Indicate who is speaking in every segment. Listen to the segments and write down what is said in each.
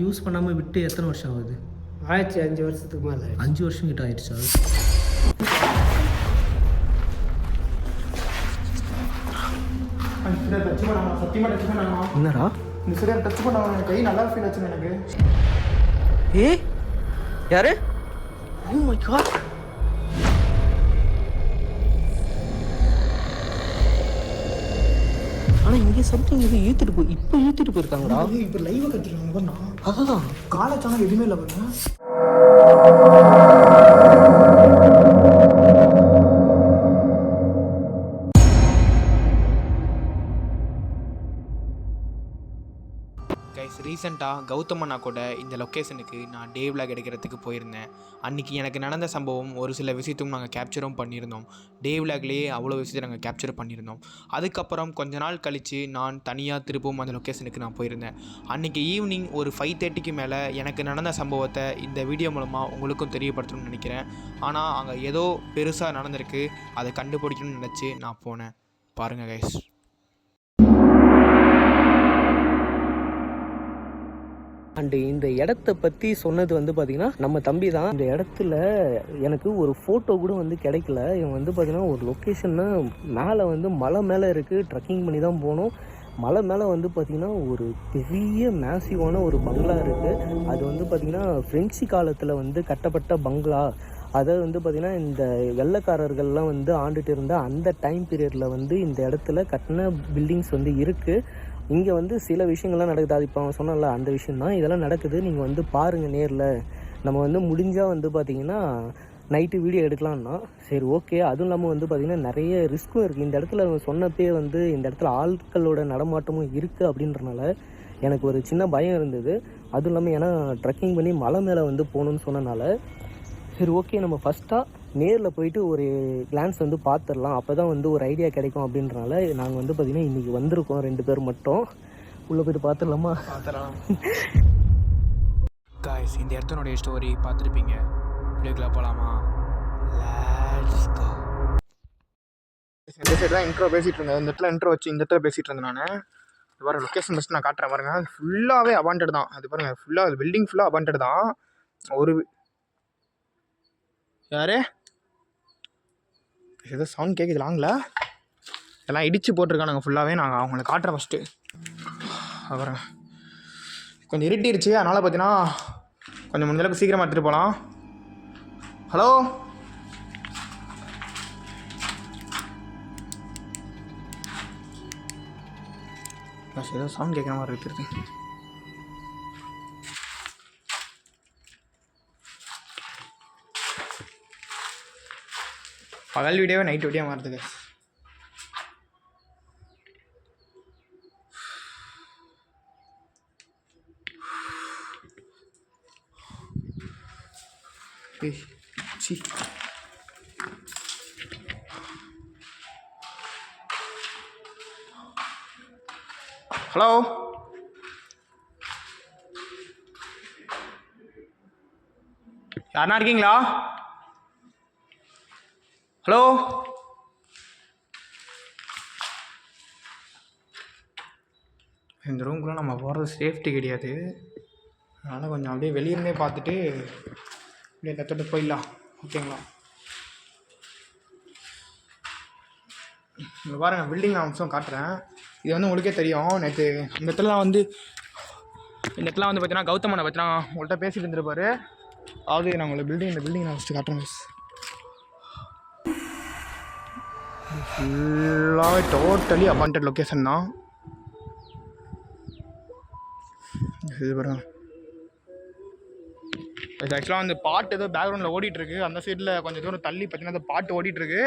Speaker 1: Use பண்ணாமல் விட்டு எத்தனை வருஷம் ஆகுது?
Speaker 2: ஆயிடுச்சு 5 வருஷத்துக்கு மேலே.
Speaker 1: 5 வருஷம் கிட்ட ஆயிடுச்சா? என்னடா
Speaker 3: இந்த சரியாக டச் பண்ண கை நல்லா ஃபீல் ஆச்சு எனக்கு.
Speaker 1: யாரு? Oh my god. ஆனால் இங்கே சம்திங் இது இப்போ இழுத்துட்டு போயிருக்காங்கடா.
Speaker 3: இப்போ லைவாக கற்றுருக்காங்க.
Speaker 1: அதான்
Speaker 3: காலேஜ் எதுவுமே இல்லை பாருங்க.
Speaker 4: கைஸ், ரீசெண்டாக கௌதம் அண்ணா கூட இந்த லொக்கேஷனுக்கு நான் டே விளாக் எடுக்கிறதுக்கு போயிருந்தேன். அன்றைக்கி எனக்கு நடந்த சம்பவம் ஒரு சில விஷயத்தையும் நாங்கள் கேப்சரும் பண்ணியிருந்தோம். டே விளாக்லேயே அவ்வளோ விஷயத்தை நாங்கள் கேப்சர் பண்ணியிருந்தோம். அதுக்கப்புறம் கொஞ்ச நாள் கழித்து நான் தனியாக திருப்பவும் அந்த லொக்கேஷனுக்கு நான் போயிருந்தேன். அன்றைக்கி ஈவினிங் ஒரு 5:30க்கு மேலே எனக்கு நடந்த சம்பவத்தை இந்த வீடியோ மூலமாக உங்களுக்கும் தெரியப்படுத்தணும்னு நினைக்கிறேன். ஆனால் அங்கே ஏதோ பெருசாக நடந்திருக்கு, அதை கண்டுபிடிக்கணும்னு நினச்சி நான் போனேன். பாருங்கள் கைஸ்.
Speaker 1: அண்டு இந்த இடத்த பற்றி சொன்னது வந்து பார்த்திங்கன்னா நம்ம தம்பி தான். இந்த இடத்துல எனக்கு ஒரு ஃபோட்டோ கூட வந்து கிடைக்கல. இவன் வந்து பார்த்திங்கன்னா ஒரு லொக்கேஷன்னா மேலே வந்து மலை மேலே இருக்குது, ட்ரக்கிங் பண்ணி தான் போகணும். மலை மேலே வந்து பார்த்திங்கன்னா ஒரு பெரிய மேசிவான ஒரு பங்களா இருக்குது. அது வந்து பார்த்திங்கன்னா ஃப்ரெஞ்சு காலத்தில் வந்து கட்டப்பட்ட பங்களா. அதை வந்து பார்த்திங்கன்னா இந்த வெள்ளைக்காரர்கள்லாம் வந்து ஆண்டுட்டு இருந்த அந்த டைம் பீரியடில் வந்து இந்த இடத்துல கட்டின பில்டிங்ஸ் வந்து இருக்குது. இங்கே வந்து சில விஷயங்கள்லாம் நடக்குது. அது இப்போ அவன் சொன்னால அந்த விஷயந்தான் இதெல்லாம் நடக்குது. நீங்கள் வந்து பாருங்கள் நேரில். நம்ம வந்து முடிஞ்சால் வந்து பார்த்திங்கன்னா நைட்டு வீடியோ எடுக்கலான்னா சரி ஓகே. அதுவும் இல்லாமல் வந்து பார்த்திங்கன்னா நிறைய ரிஸ்க்கும் இருக்குது. இந்த இடத்துல அவன் சொன்னப்பே வந்து இந்த இடத்துல ஆட்களோட நடமாட்டமும் இருக்குது அப்படின்றனால எனக்கு ஒரு சின்ன பயம் இருந்தது. அதுவும் இல்லாமல் ஏன்னா ட்ரெக்கிங் பண்ணி மலை மேலே வந்து போகணுன்னு சொன்னனால சரி ஓகே நம்ம ஃபஸ்ட்டாக நேரில் போயிட்டு ஒரு கிளான்ஸ் வந்து பார்த்துடலாம், அப்போ தான் வந்து ஒரு ஐடியா கிடைக்கும் அப்படின்றனால நாங்கள் வந்து பார்த்திங்கன்னா இன்றைக்கி வந்திருக்கோம் 2 பேர் மட்டும். உள்ளே போய்ட்டு பார்த்துடலாமா?
Speaker 4: காய்ஸ், இந்த இடத்தினுடைய ஸ்டோரி பார்த்துருப்பீங்க. வீடியோக்குள்ள போகலாமா? Let's go.
Speaker 3: இந்த சைடு தான் இன்ட்ரோ பேசிகிட்டு இருந்தேன். இந்த இடத்துல இன்ட்ரோ வச்சு இந்த இடத்துல பேசிகிட்டு இருந்தேன் நான். இது பாருங்கள் லொக்கேஷன் ஃபஸ்ட் நான் காட்டுறேன் பாருங்கள். ஃபுல்லாகவே அபாண்டட் தான். அது பாருங்கள் ஃபுல்லாக அது பில்டிங் ஃபுல்லாக அபாண்டட் தான். ஒரு யாரு ஏதோ சவுண்ட் கேட்குது லாங்கில். எல்லாம் இடித்து போட்டிருக்கானுங்க ஃபுல்லாகவே. நாங்கள் அவங்கள காட்டுறேன் ஃபஸ்ட்டு. அப்புறம் கொஞ்சம் இருட்டிடுச்சு, அதனால் பார்த்தீங்கன்னா கொஞ்சம் முடிஞ்சளவுக்கு சீக்கிரமாக எடுத்துகிட்டு போகலாம். ஹலோ ஏதோ சவுண்ட் கேட்குற மாதிரி இருக்குது. பகல் வீடியோவே நைட் வீடியோ மாறுதுங்க. ஹலோ யாருன்னா இருக்கீங்களா? ஹலோ இந்த ரூம்குள்ளே நம்ம போகிறது சேஃப்டி கிடையாது. அதனால் கொஞ்சம் அப்படியே வெளியிருந்தே பார்த்துட்டு அப்படியே கற்றுட்டு போயிடலாம். ஓகேங்களா? இங்கே பாருங்கள் பில்டிங் நான் அம்சம் காட்டுறேன். இது வந்து உங்களுக்கே தெரியும். நேற்று இந்த இடத்துலலாம் வந்து பார்த்தீங்கன்னா கௌதம் அண்ணா பார்த்தீங்கன்னா உங்கள்கிட்ட பேசிட்டு இருந்துருப்பாரு. அதாவது நான் உங்களை இந்த பில்டிங் நான் ஃபஸ்ட்டு காட்டுறேன். ஃபுல்லாகவே டோட்டலி அபாண்டட் லொக்கேஷன் தான். இது பாருங்க. இது ஆக்சுவலாக வந்து பாட்டு ஏதோ பேக்ரவுண்டில் ஓடிட்டுருக்கு. அந்த சைடில் கொஞ்சம் தூரம் தள்ளி பார்த்தீங்கன்னா அந்த பாட்டு ஓடிட்டுருக்கு.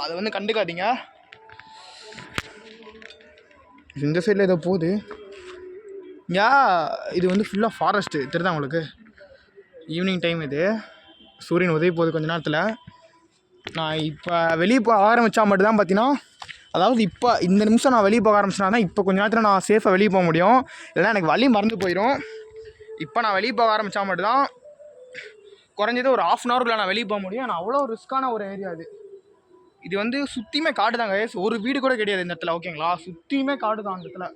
Speaker 3: அதை வந்து கண்டுக்காதீங்க. இந்த சைடில் ஏதோ போகுது. இது வந்து ஃபுல்லாக ஃபாரஸ்ட்டு தெரியுதா உங்களுக்கு? ஈவினிங் டைம் இது, சூரியன் உதவி போகுது கொஞ்ச நேரத்தில். நான் இப்போ வெளியே போக ஆரம்பித்தா மட்டும்தான் பார்த்தீங்கன்னா, அதாவது இப்போ இந்த நிமிஷம் நான் வெளியே போக ஆரம்பிச்சேன்னா தான் இப்போ கொஞ்ச நேரத்தில் நான் சேஃபாக வெளியே போக முடியும். இல்லைனா எனக்கு வழி மறந்து போயிடும். இப்போ நான் வெளியே போக ஆரம்பித்தா மட்டும்தான் குறைஞ்சது ஒரு 1/2 அன் ஹவருக்குள்ள நான் வெளியே போக முடியும். ஆனால் அவ்வளோ ரிஸ்க்கான ஒரு ஏரியா அது. இது வந்து சுற்றியுமே காடு தாங்க. ஒரு வீடு கூட கிடையாது இந்த இடத்துல. ஓகேங்களா? சுற்றியுமே காடு தான் அந்த இடத்துல.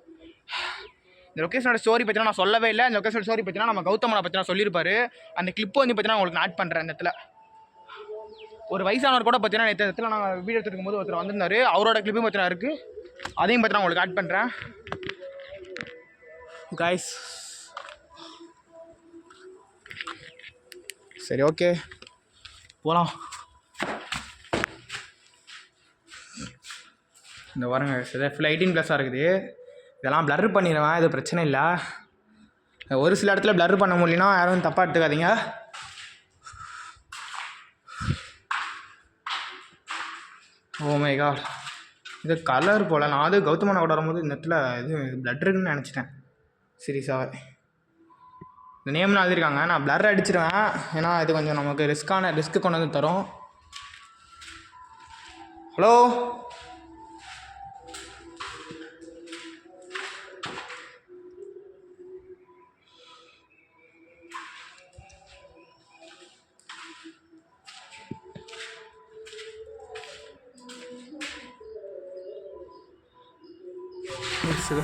Speaker 3: இந்த லொக்கேஷனோட ஸ்டோரி பற்றினா நான் சொல்லவே இல்லை. இந்த லொக்கேஷனோட ஸ்டோரி பற்றினா நம்ம கௌதமனை பற்றி நான் சொல்லியிருப்பாரு. அந்த கிளிப்பு வந்து பார்த்தீங்கன்னா உங்களுக்கு நான் ஆட் பண்ணுறேன். இந்த இடத்துல ஒரு வயசானவர் கூட பார்த்தீங்கன்னா இந்த இடத்துல நாங்கள் வீடியோ எடுத்துக்கும் போது ஒருத்தர் வந்திருந்தாரு. அவரோட கிளிப்பும் பார்த்தீங்கன்னா இருக்குது. அதையும் பார்த்தீங்கன்னா உங்களுக்கு ஆட் பண்ணுறேன் கைஸ். சரி ஓகே போகலாம். இந்த வாரங்க ஃபுல் 18+ இருக்குது. இதெல்லாம் ப்ளர் பண்ணிடுவேன், இது பிரச்சனை இல்லை. ஒரு சில இடத்துல ப்ளர் பண்ண முடியலனா யாரும் தப்பாக எடுத்துக்காதீங்க. ஓ மை காட், இது கலர் போல். நான் அது கௌதமனை கூட வரும்போது இந்த இடத்துல இது ப்ளட் இருக்குன்னு நினச்சிட்டேன் சீரியஸாகவே. இந்த நேம்னு எழுதியிருக்காங்க, நான் ப்ளர் அடிச்சிடுவேன். ஏன்னா இது கொஞ்சம் நமக்கு ரிஸ்க்கு கொண்டு வந்து தரும். ஹலோ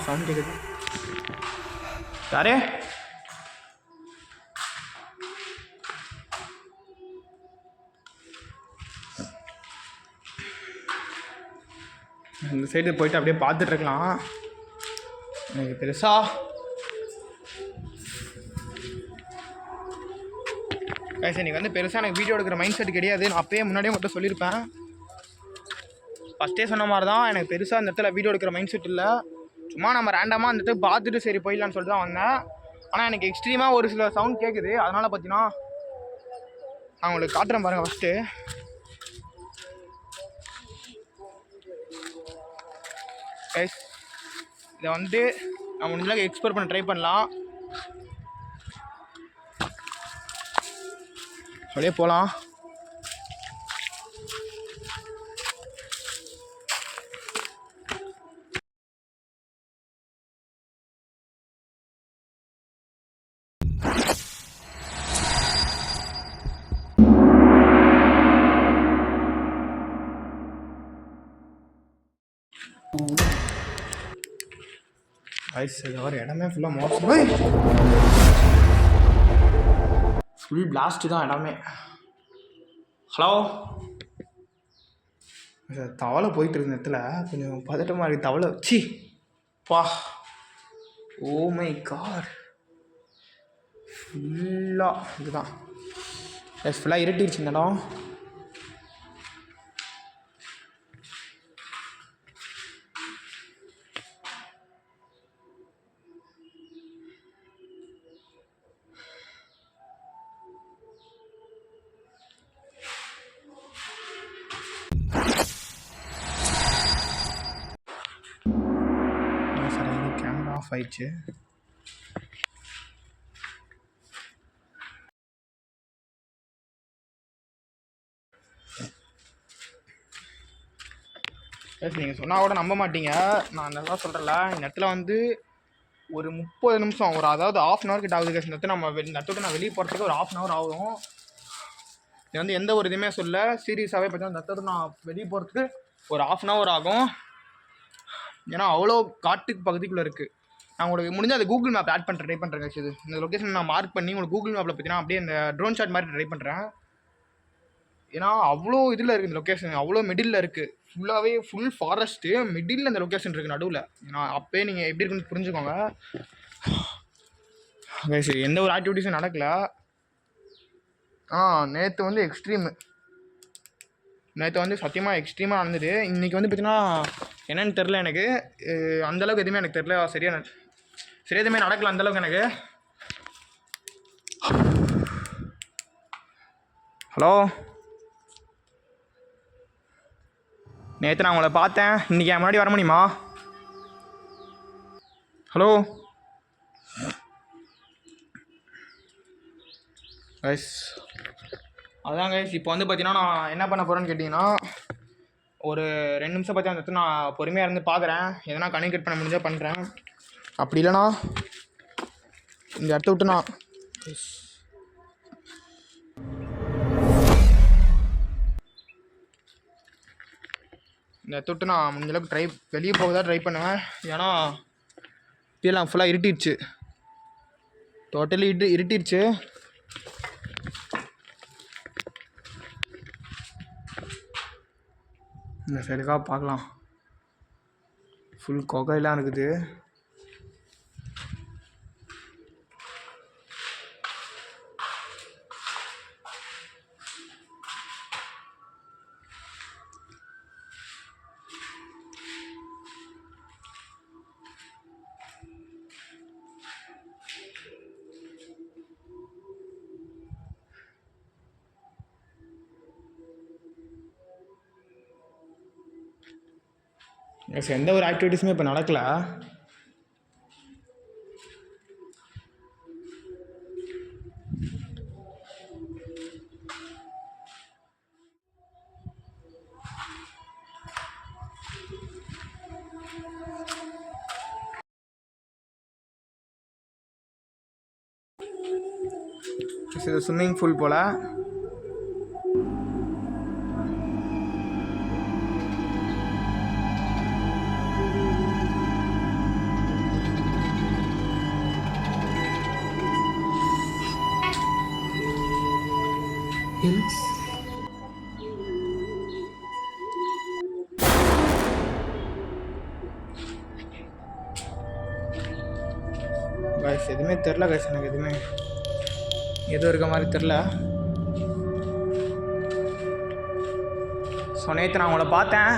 Speaker 3: சவுண்ட் கேட்குது. யாரே இந்த சைடு போயிட்டு அப்படியே பார்த்துட்டு இருக்கலாம். எனக்கு பெருசா கைஸ் எனக்கு வந்து பெருசாக எனக்கு வீடியோ எடுக்கிற மைண்ட் செட் கிடையாது. நான் அப்பயே முன்னாடியே மட்டும் சொல்லியிருப்பேன். ஃபஸ்ட்டே சொன்ன மாதிரி தான், எனக்கு பெருசாக இந்த இடத்துல வீடியோ எடுக்கிற மைண்ட் செட் இல்லை. சும்மா நம்ம ரேண்டமாக அந்த இடத்துக்கு பார்த்துட்டு சரி போயிடலான்னு சொல்லிட்டு தான் வந்தேன். ஆனால் எனக்கு எக்ஸ்ட்ரீமாக ஒரு சில சவுண்ட் கேட்குது. அதனால் பார்த்தீங்கன்னா நான் உங்களுக்கு காட்டுறேன் பாருங்கள். ஃபஸ்ட்டு கைஸ் இதை வந்து நான் முடிஞ்சளவுக்கு எக்ஸ்ப்ளோர் பண்ண ட்ரை பண்ணலாம். அப்படியே போகலாம். ஐஸ் ஒரு இடமே ஃபுல்லாக மோசம், ஃபுல் பிளாஸ்ட்டு தான் இடமே. ஹலோ தவளை போயிட்டு இருந்த இடத்துல கொஞ்சம் பதட்டமாக இருக்குது. தவளை சி பா ஓ மை காட் ஃபுல்லாக இதுதான் ஃபுல்லாக இருட்டிடுச்சு இந்த இடம். கேமரா ஆஃப் ஆயிடுச்சு. நீங்கள் சொன்னால் கூட நம்ப மாட்டீங்க. நான் நல்லா சொல்கிறல, இந்த இடத்துல வந்து ஒரு 30 நிமிஷம் அதாவது 1/2 hour கிட்ட ஆகுது. இந்த இடத்துல நம்ம இந்த இடத்துல நான் வெளியே போகிறதுக்கு ஒரு 1/2 hour ஆகும். இது வந்து எந்த ஒரு இதுவுமே சொல்ல சீரியஸாகவே பார்த்தீங்கன்னா இந்த இடத்துல நான் வெளியே போகிறதுக்கு ஒரு 1/2 hour ஆகும். ஏன்னா அவ்வளோ காட்டுக்கு பகுதிக்குள்ளே இருக்குது. நான் உங்களுக்கு முடிஞ்சால் அது கூகுள் மேப் ஆட் பண்ணுற ட்ரை பண்ணுறேன். இது இந்த லொக்கேஷன் நான் மார்க் பண்ணி உங்களுக்கு கூகுள் மேப்பில் பார்த்தீங்கன்னா அப்படியே இந்த ட்ரோன் ஷாட் மாதிரி ட்ரை பண்ணுறேன். ஏன்னா அவ்வளோ இதில் இருக்குது இந்த லொக்கேஷன், அவ்வளோ மிடில் இருக்குது. ஃபுல்லாகவே ஃபுல் ஃபாரஸ்ட்டு மிடில் இந்த லொக்கேஷன் இருக்குது நடுவில். ஏன்னா அப்போயே நீங்கள் எப்படி இருக்குன்னு புரிஞ்சுக்கோங்க. சரி எந்த ஒரு ஆக்டிவிட்டீஸும் நடக்கலை. நேற்று வந்து நேற்று வந்து சத்தியமாக எக்ஸ்ட்ரீமாக நடந்தது. இன்றைக்கி வந்து பார்த்தீங்கன்னா என்னென்னு தெரில எனக்கு. அந்தளவுக்கு எதுவுமே எனக்கு தெரில. சரியாக எதுவுமே நடக்கல அந்தளவுக்கு எனக்கு. ஹலோ நேற்று நான் உங்களை பார்த்தேன், இன்றைக்கி என் முன்னாடி வர முடியுமா? ஹலோ கைஸ் அதான் கைஸ் இப்போ வந்து பார்த்தீங்கன்னா நான் என்ன பண்ண போகிறேன்னு கேட்டிங்கன்னா ஒரு 2 நிமிஷம் பற்றி அந்த இடத்துல நான் பொறுமையாக இருந்து பார்க்குறேன். எதனா கம்யூனிகேட் பண்ண முடிஞ்சால் பண்ணுறேன். அப்படி இல்லைனா இந்த இடத்த விட்டு நான் இந்த இடத்த விட்டு நான் முடிஞ்சளவுக்கு வெளியே போக தான் ட்ரை பண்ணுவேன். ஏன்னா இப்பெல்லாம் ஃபுல்லாக இருட்டிடுச்சு, டோட்டலி இருட்டிடுச்சு. இந்த சைடுக்காக பார்க்கலாம், ஃபுல் கொகையெல்லாம் இருக்குது. எந்த ஒரு ஆக்டிவிட்டீஸுமே இப்போ நடக்கல. இது ஸ்விம்மிங் பூல் போல். கைஸ் எதுவுமே தெரில கைஸ், எனக்கு எதுவுமே எதுவும் இருக்க மாதிரி தெரில. ஸோ நேற்று நான் உங்களை பார்த்தேன்.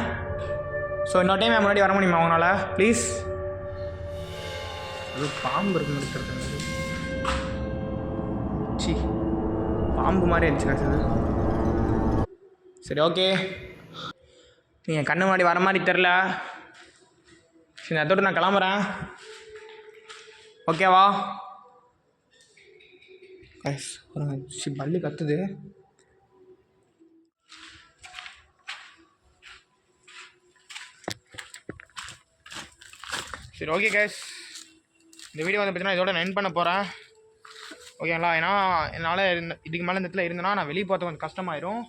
Speaker 3: ஸோ இன்னொரு டைம் என் முன்னாடி வர முடியுமா உங்களால் ப்ளீஸ்? அது பாம்பு இருக்கு முடிக்கிறது, சி பாம்பு மாதிரி இருந்துச்சு கைஸ் அது. சரி ஓகே, நீங்கள் கண்ணு முன்னாடி வர மாதிரி தெரில. சரி அதோடு நான் கிளம்புறேன், ஓகேவா? கைஸ் ஒரு பல்லி கத்துது. சரி ஓகே கைஸ், இந்த வீடியோ வந்து பார்த்தீங்கன்னா இதோட நான் எண்ட் பண்ண போகிறேன், ஓகேங்களா? ஏன்னா என்னால் இதுக்கு மேலே இந்த இடத்துல இருந்தேன்னா நான் வெளியே போகிறது கொஞ்சம் கஷ்டமாயிரும்.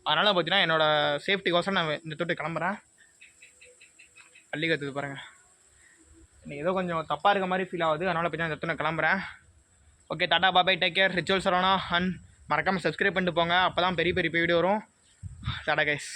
Speaker 3: அதனால் பார்த்தீங்கன்னா என்னோடய சேஃப்டிக்கோசரம் நான் இந்த தொட்டு கிளம்புறேன். பள்ளி கற்றுது பாருங்கள், இன்னைக்கு ஏதோ கொஞ்சம் தப்பாக இருக்க மாதிரி ஃபீல் ஆகுது. அதனால் பார்த்தீங்கன்னா இந்த இடத்துல நான் கிளம்புறேன். Okay, Tata bye, take care. Ritual Saravana and மறக்காமல் சப்ஸ்கிரைப் பண்ணிட்டு போங்க, அப்போ தான் பெரிய பெரிய வீடியோ வரும். டாடா கைஸ்.